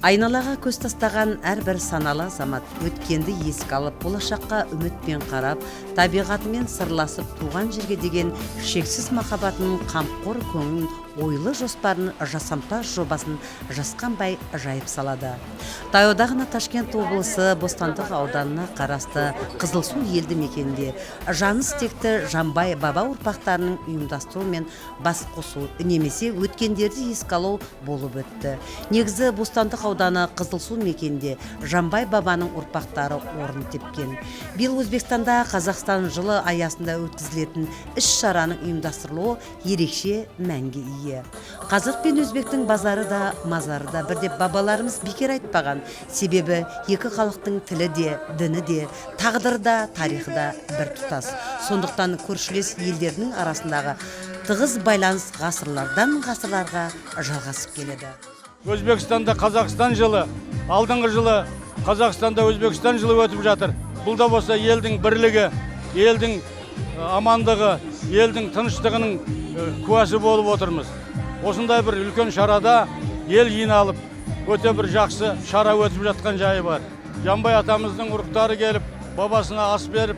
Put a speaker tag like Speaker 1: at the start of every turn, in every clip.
Speaker 1: Айналаға көз тастаған әрбір саналы азамат өткенді еске алып, болашаққа үмітпен қарап, табиғатымен сырласып, туған жерге деген шексіз махаббатының қамқор көңілін, ойлы жоспарын, жасампаз жобасын жасқанбай жайып салады. Таяуда ғана Ташкент облысы Бостандық ауданына қарасты Қызылсу елді мекенінде жаныс текті Жанбай баба ұрпақтарының ұйымдастыруымен бас қосу немесе өткендерді еске алу болып өтті. Негізі Бостандық ауданы Қызылсу мекенде Жанбай бабаның ұрпақтары орын тепкен. Биыл Өзбекстанда Қазақстан жылы аясында өткізілетін іс-шараның ұйымдастырылуы ерекше мәнге ие. Қазақ пен өзбектің базары да, мазары да бірде, бабаларымыз бекер айтпаған. Себебі екі халықтың тілі де, діні де, тағдыры да, тарихы да бір тұтас. Сондықтан көршілес елдердің арасындағы тығыз байланыс ғасырлардан ғасырларға жалғасып келеді.
Speaker 2: Өзбекстанда Қазақстан жылы, алдыңғы жылы Қазақстанда Өзбекстан жылы өтіп жатыр. Бұл да болса елдің бірлігі, елдің амандығы, елдің тыныштығының куәсі болып отырмыз. Осындай бір үлкен шарада ел жиналып, өте бір жақсы шара өтіп жатқан жайы бар. Жанбай атамыздың ұрықтары келіп, бабасына ас беріп,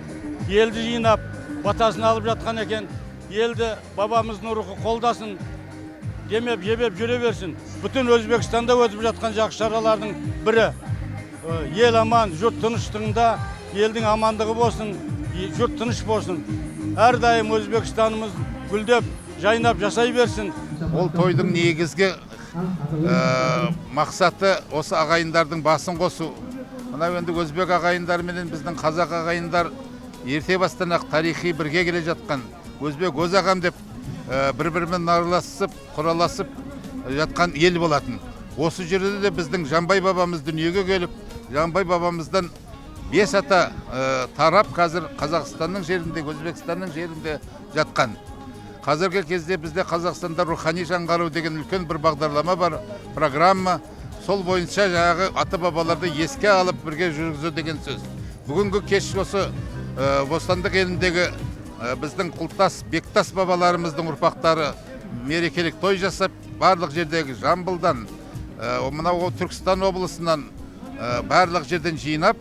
Speaker 2: елді жинап, батасын алып жатқан екен. Елді бабамыздың рухы қолдасын, демеп, жебеп жүре берсін. Бүтін Өзбекстанда өтіп жатқан жақсы шаралардың бірі. Ел аман, жұрт тыныштығында, елдің амандығы болсын, жұрт тыныш болсын. Әрдайым Өзбекстанымыз гүлдеп, жайнап жасай берсін.
Speaker 3: Ол тойдың негізгі мақсаты осы ағайындардың басын қосу. Мына енді өзбек ағайындар менен біздің қазақ ағайындар ерте бастан ақ тарихи бірге келе жатқан. Өзбек өз ағам деп бір-бірімен араласып, құраласып жатқан ел болатын. Осы жерде де біздің Жанбай бабамыз дүниеге келіп, Жанбай бабамыздан 5 ата тарап қазір Қазақстанның жерінде, Өзбекстанның жерінде жатқан. Қазіргі кезде бізде Қазақстанда рухани жаңғыру деген үлкен бір бағдарлама бар, программа. Сол бойынша жаңағы ата бабаларды еске алып бірге жүргізу деген сөз. Бүгінгі кеш осы Бостандық еліндегі біздің құлтас, бектас бабаларымыздың ұрпақтары мерекелік той жасап, барлық жердегі Жамбылдан, мынау Түркістан облысынан барлық жерден жинап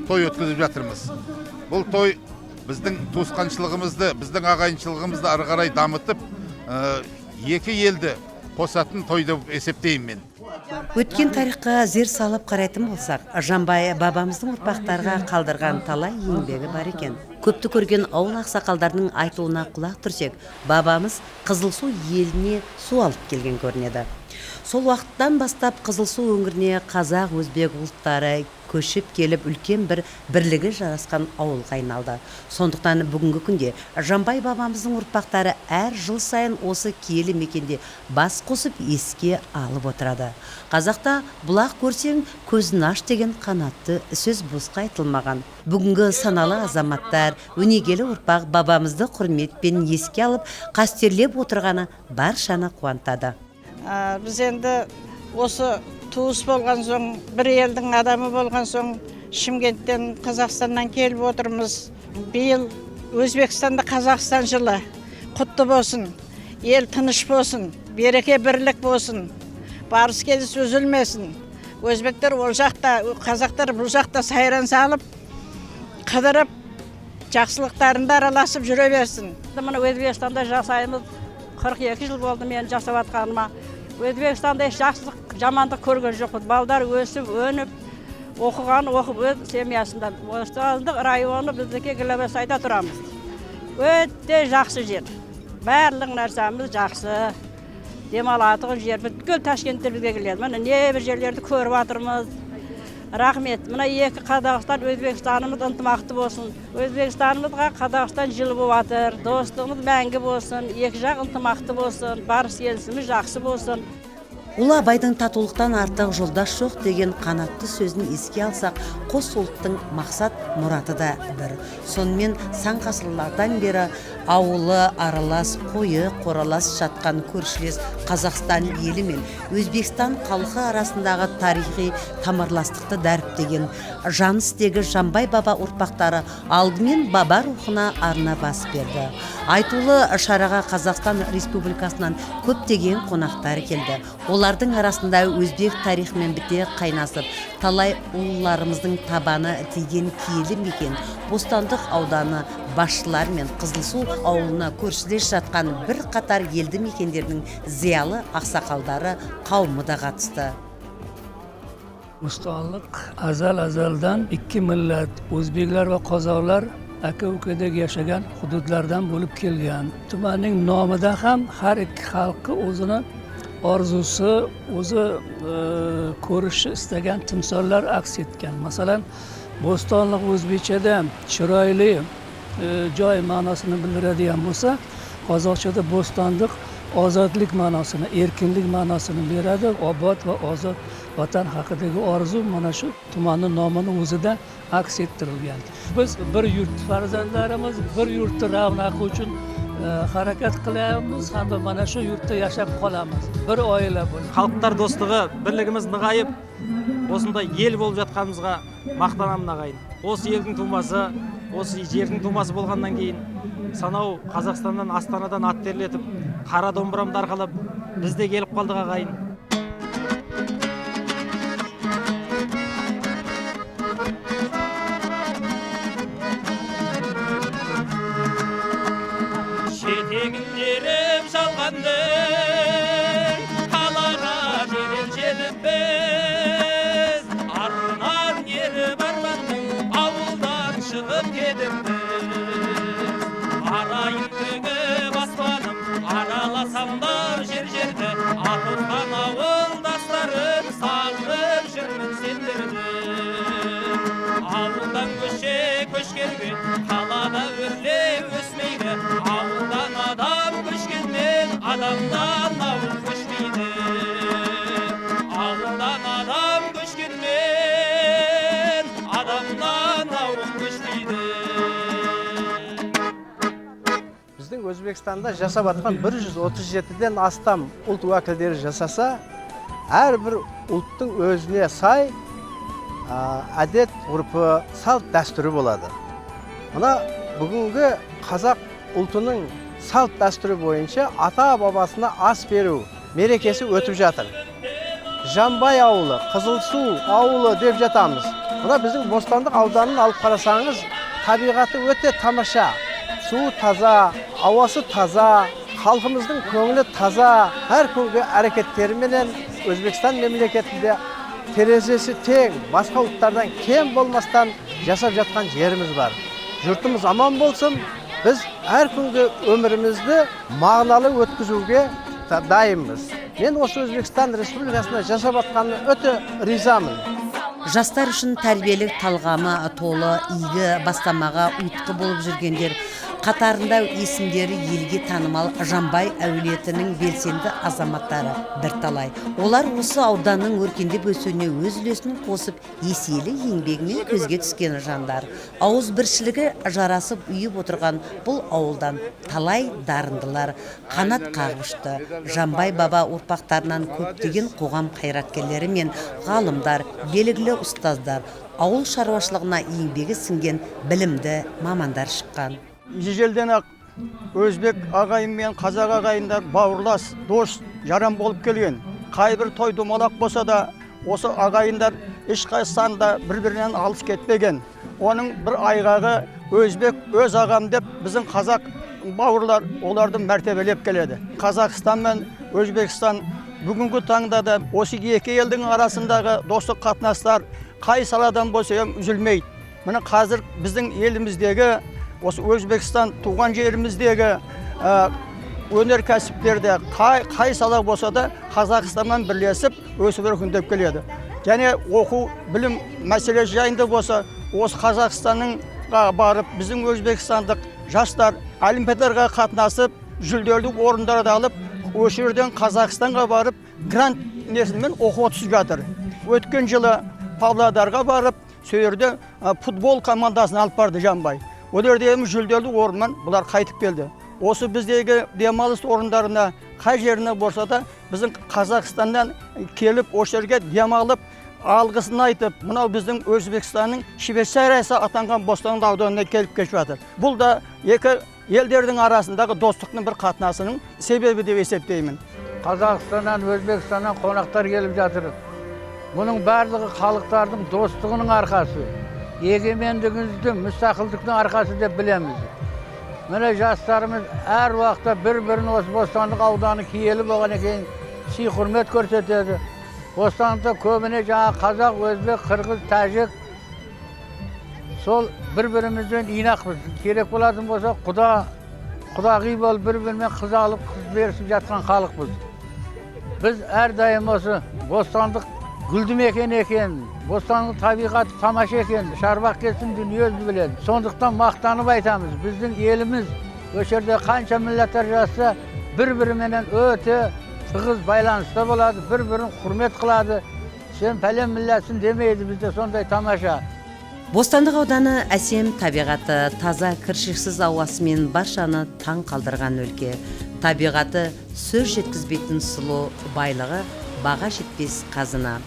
Speaker 3: той өткізіп жатырмыз. Бұл той біздің туысқаншылығымызды, біздің ағайыншылығымызды ары қарай дамытып, екі елді қосатын той деп есептеймін мен.
Speaker 1: Өткен тарихқа зер салып қарайтын болсақ, Жанбай бабамыздың ұрпақтарға қалдырған талай еңбегі бар екен. Көпті көрген ауыл ақсақалдарының айтуына құлақ түрсек, бабамыз Қызылсу еліне су алып келген көрінеді. Сол уақыттан бастап Қызылсу өңіріне қазақ, өзбек ұлттары көшіп келіп, үлкен бір бірлігі жарасқан ауылға айналды. Сондықтан бүгінгі күнде Жанбай бабамыздың ұрпақтары әр жыл сайын осы киелі мекенде бас қосып еске алып отырады. Қазақта бұлақ көрсең көзін аш деген қанатты сөз босқа айтылмаған. Бүгінгі саналы азаматтар, өнегелі ұрпақ бабамызды құрметпен еске алып, қастерлеп отырғаны баршаны қуантады.
Speaker 4: Біз енді осы туыс болған соң, бір елдің адамы болған соң, Шымкенттен, Қазақстаннан келіп отырмыз. Биыл Өзбекстанда Қазақстан жылы құтты болсын, ел тыныш болсын, береке бірлік болсын, барыс келіс үзілмесін. Өзбектер ол жақта, қазақтар бұл жақта сайран салып, қыдырып, жақсылықтарында араласып жүре берсін.
Speaker 5: Мына Өзбекстанда жасаймыз, 42 жыл болды мен жасап атқаныма. Өзбекстанда жақсылық, жамандық көрген жоқпыз. Балдар өсіп, өніп, оқыған, оқып өз семьясында. Бостандық районы біздікі Глебесайда тұрамыз. Өте жақсы жер. Барлық нәрсеміз жақсы. Демалатығын жер. Бүткіл Ташкенттер бізге келеді. Міне не бір жерлерді көріп атырмыз. Рахмет. Мына екі Қазақстан, Өзбекстанымыз ынтымақты болсын. Өзбекстанымызға Қазақстан жылы болып атыр. Достығымыз мәңгі болсын. Екі жақ ынтымақты болсын. Барыс келісіміз жақсы болсын.
Speaker 1: Ұлы Абайдың татулықтан артық жолдас жоқ деген қанатты сөзін еске алсақ, қос ұлттың мақсат мұраты да бір. Сонымен сан ғасырлардан бері ауылы аралас, қойы қоралас жатқан көршілес Қазақстан елі мен Өзбекстан халқы арасындағы тарихи тамырластықты дәріптеген жаныстегі Жанбай баба ұрпақтары алдымен баба рухына арна бас берді. Айтулы шараға Қазақстан Республикасынан көптеген қонақтар келді. Олар Алардың арасында өзбек тарихымен біте қайнасып, талай ұлыларымыздың табаны тиген киелі мекен Бостандық ауданы басшылар мен Қызылсу ауылына көршілес жатқан бір қатар елді мекендердің зиялы ақсақалдары қауымы да қатысты.
Speaker 6: Bo'stonliq azaldan ikki millat, o'zbeklar va qozoqlar aka-ukadek yashagan hududlardan bo'lib kelgan. Tumanning nomida ham har ikki xalqi o'zini orzusi, o'zi ko'rishni istagan timsollar aks etgan. Masalan, Bo'stonliq o'zbekchada chiroyli joy ma'nosini bildiradigan bo'lsa, qozoqchada Bo'stonliq ozodlik ma'nosini, erkinlik ma'nosini beradi. Obod va ozod vatan haqidagi orzu mana shu tumanning nomini o'zida aks ettirilgan. Biz bir yurt farzandlarimiz, bir yurtning ravnaqi uchun harakat qilyapmiz hamda mana shu yurtda yashab qolamiz. Bir oila bo'lib.
Speaker 7: Xalqlar do'stligi, birligimiz nig'ayib, осындай ел болып жатқанымызға мақтанамын ағайын. Осы елдің тумасы, осы жердің тумасы болғаннан кейін санау Қазақстаннан, Астанадан ат терлетіп, қара домбырамды арқалап бізде келіп қалдық ағайын. Жетегіндерім жалғандың қалаға жедел жетіп біз, арынан ері бармандың ауылдан шығып кетіп біз. Арайын түгі баспаным, араласам да жер-жерді, атылған ауылдастарым сағынып жүрмін сендерді. Ауылдан көшкенге қалада өрлеу өсмейді, ауылдан адам көшкенмен адамдан ауыл көшмейді. Ауылдан адам көшкенмен адамдан ауыл көшмейді.
Speaker 8: Біздің Өзбекстанда жасап атқан 137-ден астам ұлт уәкілдері жасаса, әрбір ұлттың өзіне сай әдет, ғұрпы, салт дәстүрі болады. Мына бүгінгі қазақ ұлтының салт дәстүрі бойынша ата-бабасына ас беру мерекесі өтіп жатыр. Жамбай ауылы, Қызылсу ауылы деп жатамыз. Мына біздің Бостандық ауданын алып қарасаңыз, табиғаты өте тамаша. Су таза, ауасы таза, халқымыздың көңілі таза. Әр күнгі әрекеттеріменен Өзбекстан мемлекетінде терезесі тең, басқа ұлттардан кем болмастан жасап жатқан жеріміз бар. Жұртымыз аман болсын, біз әр күнгі өмірімізді мағыналы өткізуге дайынбыз. Мен осы Өзбекстан Республикасында жасап жатқанына өте ризамын.
Speaker 1: Жастар үшін тәрбиелік талғамы толы игі бастамаға ұйытқы болып жүргендер қатарында есімдері елге танымал Жамбай әулетінің белсенді азаматтары бірталай. Олар осы ауданның өркендеп өсуіне өз үлесін қосып, еселі еңбегімен көзге түскен жандар. Ауыз біршілігі жарасып үйіп отырған бұл ауылдан талай дарындылар қанат қағышты. Жамбай баба ұрпақтарынан көптеген қоғам қайраткерлері мен ғалымдар, белгілі ұстаздар, ауыл шаруашылығына еңбегі сіңген білімді мамандар шыққан.
Speaker 9: Ежелден ақ өзбек ағайын мен қазақ ағайындар бауырлас, дос, жарам болып келген. Қайбір той домалақ болса да, осы ағайындар ешқайсысынан да бір-бірінен алыс кетпеген. Оның бір айғағы өзбек, өз ағам деп біздің қазақ бауырлар оларды мәртебелеп келеді. Қазақстан мен Өзбекстан бүгінгі таңда да осы екі елдің арасындағы достық қатынастар қай саладан болса үзілмейді. Міне қазір біздің еліміздегі осы Өзбекстан туған жеріміздегі өнеркәсіптерде қай сала болса да Қазақстанмен бірлесіп өсіп өркендеп келеді. Және оқу, білім мәселе жайында болса, осы Қазақстанға барып, біздің өзбекстандық жастар олимпиадаға қатынасып, жүлделі орындарды алып, осы жерден Қазақстанға барып, грант несімен оқып түсіп жатыр. Өткен жылы Павлодарға барып, сөйерде футбол командасын алып барды Жамбай. Ол жерде жүлделі орыннан бұлар қайтып келді. Осы біздегі демалыс орындарына, қай жеріне болса да, біздің Қазақстаннан келіп, осы жерге демалып, алғысын айтып, мынау біздің Өзбекстанның Швейцариясы атанған Бостандық ауданына келіп кешіп жатыр. Бұл да екі елдердің арасындағы достықтың бір қатынасының себебі деп есептеймін.
Speaker 10: Қазақстаннан, Өзбекстаннан қонақтар келіп жатыр. Бұның барлығы халықтардың достығының арқасы, егемендігіміздің, мүстақылдықтың арқасы деп білеміз. Міне жастарымыз әр уақытта бір-бірін осы Бостандық ауданы киелі болған екен сый құрмет көрсетеді. Бостандықта көбіне жаңа қазақ, өзбек, қырғыз, тәжік сол бір-бірімізбен инақпыз. Керек болатын болса құдағи болып бір-бірімен қыз алып, қыз берісіп жатқан халықпыз. Біз әрдайым осы Бостандық гүлді мекен екен, Бостандық табиғаты тамаша екен, шарбақ келсін дүниемізді біледі. Сондықтан мақтанып айтамыз. Біздің еліміз өшерде қанша милләттер жасса, бір-біріменен өте тығыз байланыста болады, бір-бірін құрмет қылады. Сен пәлен милләтсің демейді, бізде сондай тамаша.
Speaker 1: Бостандық ауданы әсем табиғаты, таза кіршіксіз ауасымен баршаны таң қалдырған өлке. Табиғаты сөз жеткізбейтін сұлу, байлығы баға жетпес қазына.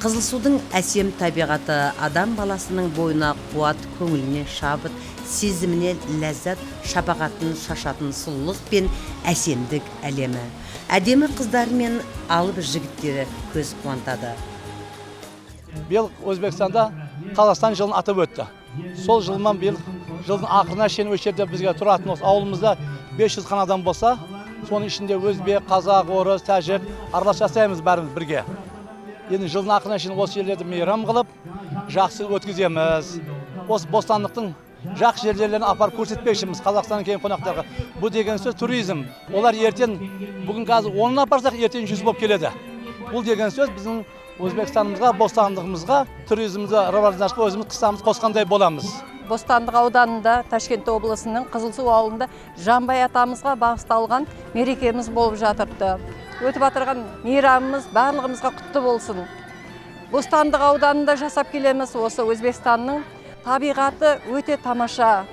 Speaker 1: Қызылсудың әсем табиғаты адам баласының бойына қуат, көңіліне шабыт, сезіміне ләззат, шапағатын шашатын сұлулық пен әсемдік әлемі. Әдемі қыздар мен алып жігіттері көз қуантады.
Speaker 11: Биыл Өзбекстанда Қазақстан жылын атап өтті. Сол жылмен биыл жылдың ақырына шейін осы жерде бізге тұратын осы ауылымызда 500 қан адам болса, соның ішінде өзбек, қазақ, орыс, тәжік аралас жасаймыз бәріміз бірге. Енді жылдың ақырына шейін осы жерлерді мейрам қылып, жақсы өткіземіз. Осы Бостандықтың жақсы жерлерін апарып көрсетпекшіміз Қазақстаннан келген қонақтарға. Бұл деген сөз туризм. Олар ертең бүгін қазір 10-ын апарсақ, ертең 100 болып келеді. Бұл деген сөз біздің Өзбекстанымызға, Бостандығымызға, туризмімізді, раважнашқа өзіміз қысамыз қосқандай боламыз.
Speaker 12: Бостандық ауданында, Ташкент облысының Қызылсу ауылында Жанбай атамызға бағысталған мерекеміз болып жатырды. Өтіп атырған мейрамымыз барлығымызға құтты болсын. Бостандық ауданында жасап келеміз. Осы Өзбекстанның табиғаты өте тамаша.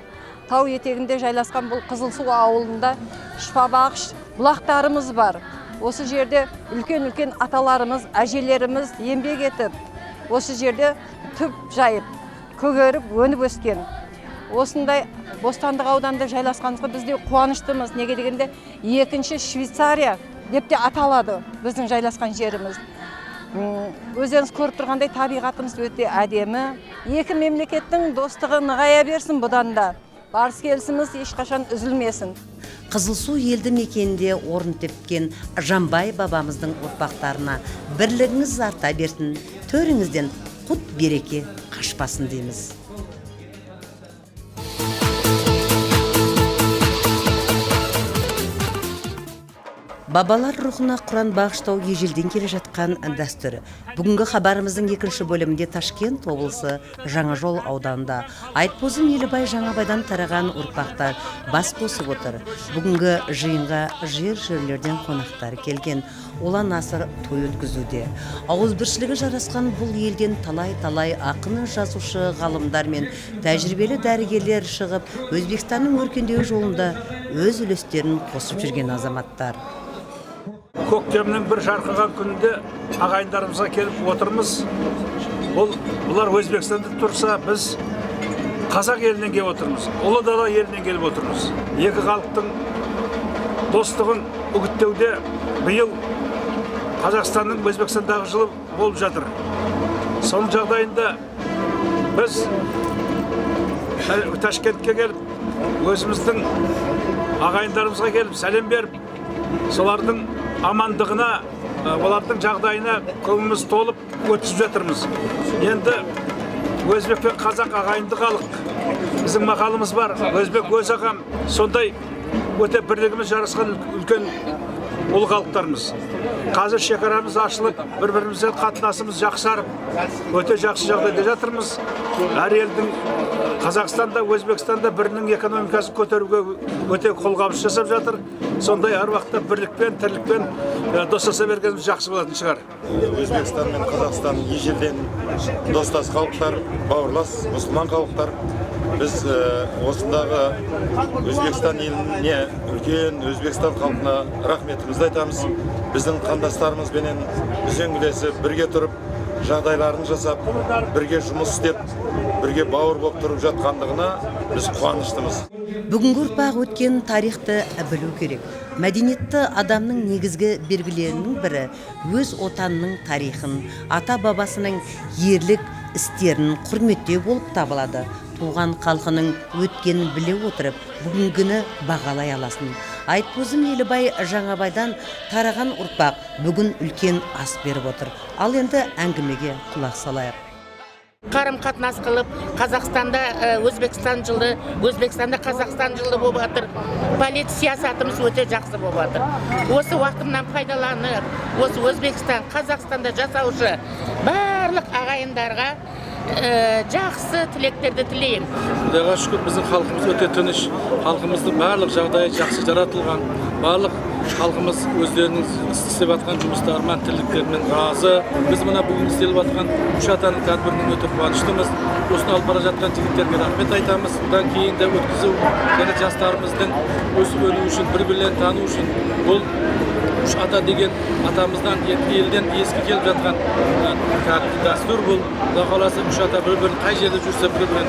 Speaker 12: Тау етегінде жайласқан бұл Қызылсу ауылында шипабағыш бұлақтарымыз бар. Осы жерде үлкен-үлкен аталарымыз, әжелеріміз еңбек етіп, осы жерде түп жайып, көгеріп, өніп өскен. Осындай Бостандық ауданында жайласқанымызға бізде қуаныштымыз. Неге дегенде екінші Швейцария деп те аталады біздің жайласқан жеріміз. Өздеріңіз көріп тұрғандай табиғатымыз өте әдемі. Екі мемлекеттің достығы нығая берсін бұдан да. Барыс келісіміз ешқашан үзілмесін.
Speaker 1: Қызылсу елді мекенінде орын тепкен Жанбай бабамыздың ұрпақтарына бірлігіңіз арта берсін, төріңізден құт береке қашпасын дейміз. Бабалар рухына Құран бағыштау ежелден келе жатқан дәстүр. Бүгінгі хабарымыздың екінші бөлімінде Ташкент облысы Жаңажол ауданында Айтбозым Елібай Жаңабайдан тараған ұрпақтар бас қосып отыр. Бүгінгі жиынға жерлерден қонақтар келген. Олан асыр той өткізуде. Ауызбіршілігі жарасқан бұл елден талай-талай ақын, жазушы, ғалымдар мен тәжірибелі дәрігерлер шығып, Өзбекстанның өркендеу жолында өз үлестерін қосып жүрген азаматтар.
Speaker 13: Көктемнің бір жарқыраған күнінде ағайындарымызға келіп отырмыз. Бұлар Өзбекстанда тұрса, біз қазақ елінен келіп отырмыз. Ұлы дала елінен келіп отырмыз. Екі халықтың достығын үгіттеуде биыл Қазақстанның Өзбекстандағы жылы болып жатыр. Соның жағдайында біз Ташкентке келіп, өзіміздің ағайындарымызға келіп, сәлем беріп, солардың амандығына, олардың жағдайына көңіліміз толып өткізіп жатырмыз. Енді өзбек пен қазақ ағайынды халық. Біздің мақалымыз бар, өзбек өз ағам. Сондай өте бірлігіміз жарасқан үлкен ұлы халықтарымыз. Қазір шекарамыз ашылып, бір-бірімізбен қатынасымыз жақсарып, өте жақсы жағдайда жатырмыз. Әр елдің Қазақстанда, Өзбекстанда бірінің экономикасын көтеруге өте қолғабыс жасап жатыр. Сондай әр уақытта бірлікпен, тірлікпен достаса бергеніміз жақсы болатын шығар.
Speaker 14: Өзбекстан мен Қазақстан ежелден достас халықтар, бауырлас мұсылман халықтар. Біз осындағы Өзбекстан еліне, үлкен Өзбекстан халқына рахметімізді айтамыз. Біздің қандастарымызбенен үзеңгілесіп, бірге тұрып, жағдайларын жасап, бірге жұмыс істеп, бірге бауыр болып тұрып жатқандығына біз қуаныштымыз.
Speaker 1: Бүгінгі ұрпақ өткен тарихты білу керек. Мәдениетті адамның негізгі белгілерінің бірі өз отанының тарихын, ата бабасының ерлік істерін құрметтеу болып табылады. Туған халқының өткенін біле отырып, бүгінгіні бағалай аласын. Айтпозым Елібай Жаңабайдан тараған ұрпақ бүгін үлкен ас беріп отыр. Ал енді әңгімеге құлақ салайық.
Speaker 15: Қарым қатынас қылып, Қазақстанда Өзбекстан жылы, Өзбекстанда Қазақстан жылы болып жатыр. Полиция саясатымыз өте жақсы болып жатыр. Осы уақытымнан пайдаланып, осы Өзбекстан, Қазақстанда жасаушы барлық ағайындарға жақсы тілектерді тілеймін.
Speaker 16: Құдайға шүкір, біздің халқымыз өте тыныш, халқымыздың барлық жағдайы жақсы жаратылған, барлық халқымыз өздерінің істеп жатқан жұмыстарымен, тірліктерімен разы. Біз мына бүгін істеліп жатқан үш атаның тәдбірінен өте қуаныштымыз. Осыны алып бара жатқан жігіттерге рахмет айтамыз. Бұдан кейін де өткізу және жастарымыздың өсіп өну үшін, бір-бірлерін тану үшін бұл үш ата деген атамыздан елден ескі келіп жатқан дәстүр бұл. Құдай қаласа үш ата бір-бірін қай жерде жүрсе бір-бірін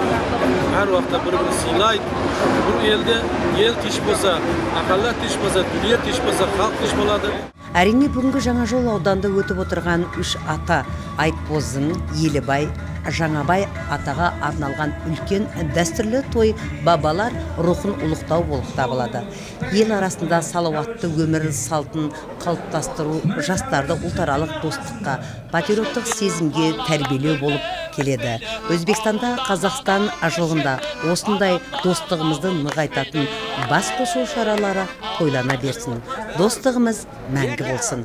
Speaker 16: әр уақытта бір-бірін сыйлайды. Бұл елде ел тыныш болса, ақаллар тыныш болса, дүние тыныш болса, халық тыныш болады.
Speaker 1: Әрине бүгінгі Жаңажол ауданында өтіп отырған үш ата Айтпозым Елібай Жаңабай атаға арналған үлкен дәстүрлі той бабалар рухын ұлықтау болып табылады. Ел арасында салауатты өмір салтын қалыптастыру жастарды ұлтаралық достыққа, патриоттық сезімге тәрбиелеу болып келеді. Өзбекстанда Қазақстан жылында осындай достығымызды нығайтатын бас қосу шаралары тойлана берсін. Достығымыз мәңгі болсын.